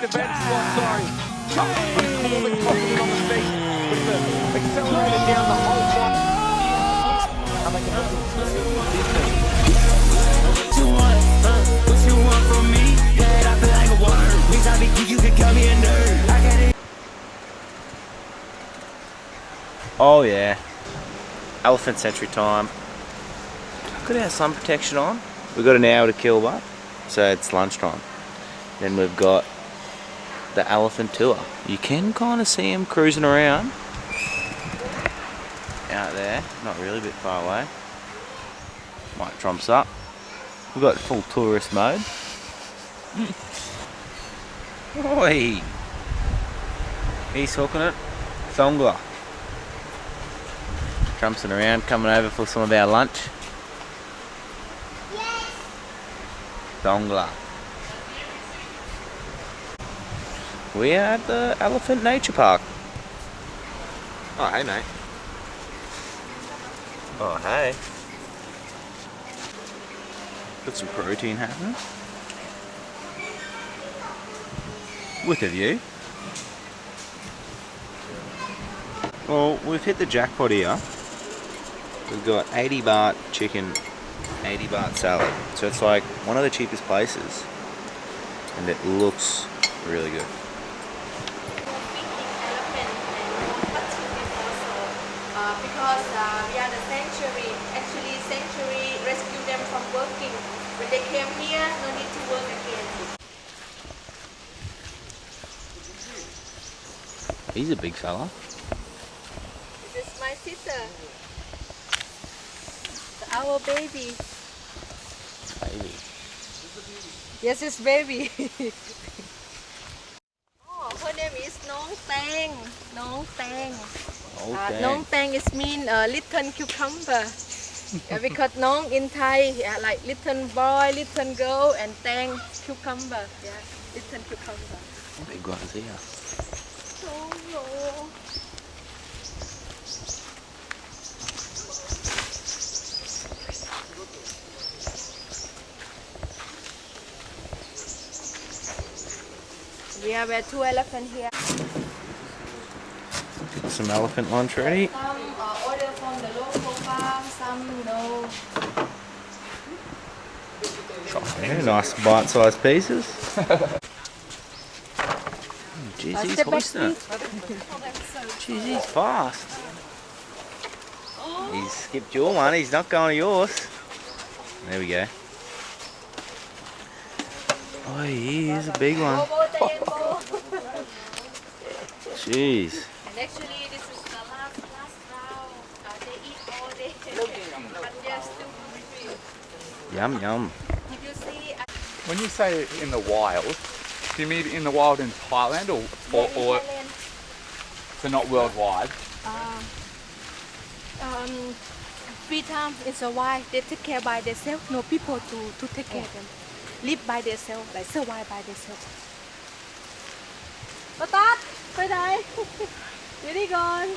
event slot, sorry. Charles pretty coolly clocking in on the feet. But the accelerator down the whole flight. And they can have some serious business. What you want from me? Yeah, I feel like a water. Means I be geek, you can call me a nerd. I got it. Oh yeah, elephant sanctuary time. Got our sun protection on. We've got an hour to kill, but so it's lunchtime. Then we've got the elephant tour. You can kind of see them cruising around out there. Not really, a bit far away. Might trumps up. We've got full tourist mode. Oi! He's hooking it. Thongla. Trumpsing around, coming over for some of our lunch. Thongla. We are at the Elephant Nature Park. Oh, hey, mate. Oh, hey. Got some protein happening. With a view. Well, we've hit the jackpot here. We've got 80 baht chicken, 80 baht salad. So it's like one of the cheapest places. And it looks really good. Because we are the Sanctury. Actually, Sanctury rescued them from working. When they came here, no need to work again. He's a big fella. This is my sister. Our baby. Baby. Yes, it's baby. Oh, her name is Nong Tang. Nong Tang. Okay. Nong Tang is mean little cucumber. Yeah, because Nong in Thai, yeah, like little boy, little girl, and Tang cucumber. Yeah, little cucumber. Big ones here. Oh no. We have 2 elephants here. Some elephant lunch ready. Some order from the local farm, some no. Yeah, nice bite-sized pieces. Jeez, he's hoisting it. Jeez, he's fast. He's skipped your one, he's not going to yours. There we go. Oh, he is a big one. Jeez. And actually, this is the last round. They eat all day. But they're still hungry. Yum, yum. If you see, When you say in the wild, do you mean in the wild in Thailand or Thailand, so not worldwide? free time is a wild. They take care by themselves. No people to take care of them. Live by themselves, like survive by themselves. Lotus, ไปไหน Really gone.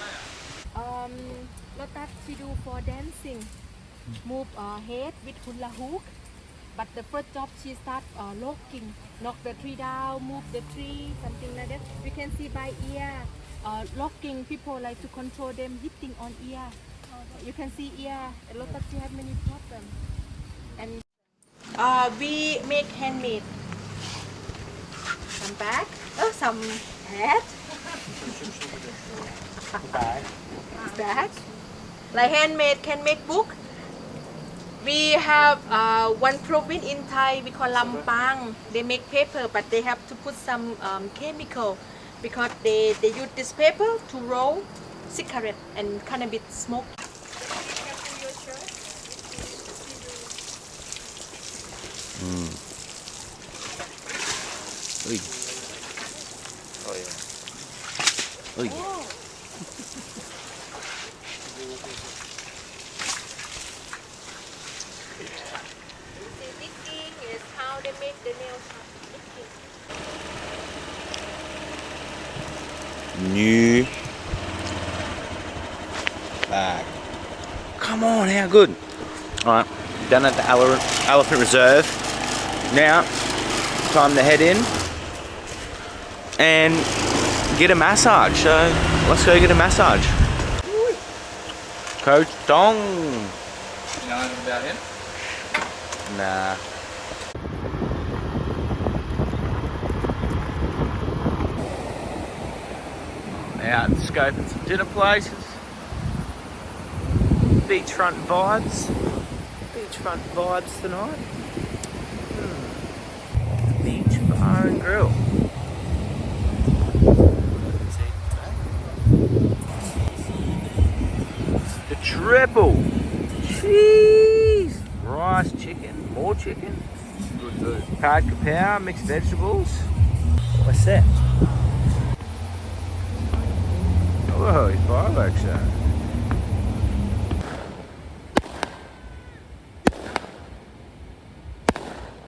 Lotus she do for dancing. Move head with hula hoop. But the first job she start locking. Knock the tree down, move the tree, something like that. We can see by ear. Locking, people like to control them, hitting on ear. You can see ear. Lotus she have many problems. And we make handmade. Some bag, some hat, bag. Like handmade can make book. We have one province in Thai we call Lampang. They make paper, but they have to put some chemical because they use this paper to roll cigarette and cannabis smoke. Oi. Oh yeah. Oi. Knitting is how they make the nails. New bag. Come on, how good. Alright, done at the Elephant Reserve. Now, time to head in and get a massage. So let's go get a massage. Coach Dong. You know anything about him? Nah. Out scoping some dinner places. Beachfront vibes. Beachfront vibes tonight. Beach bar and grill. The triple. Jeez. Rice, chicken, more chicken. Good food. Pad kapow, mixed vegetables. What's that? Oh, fireworks show.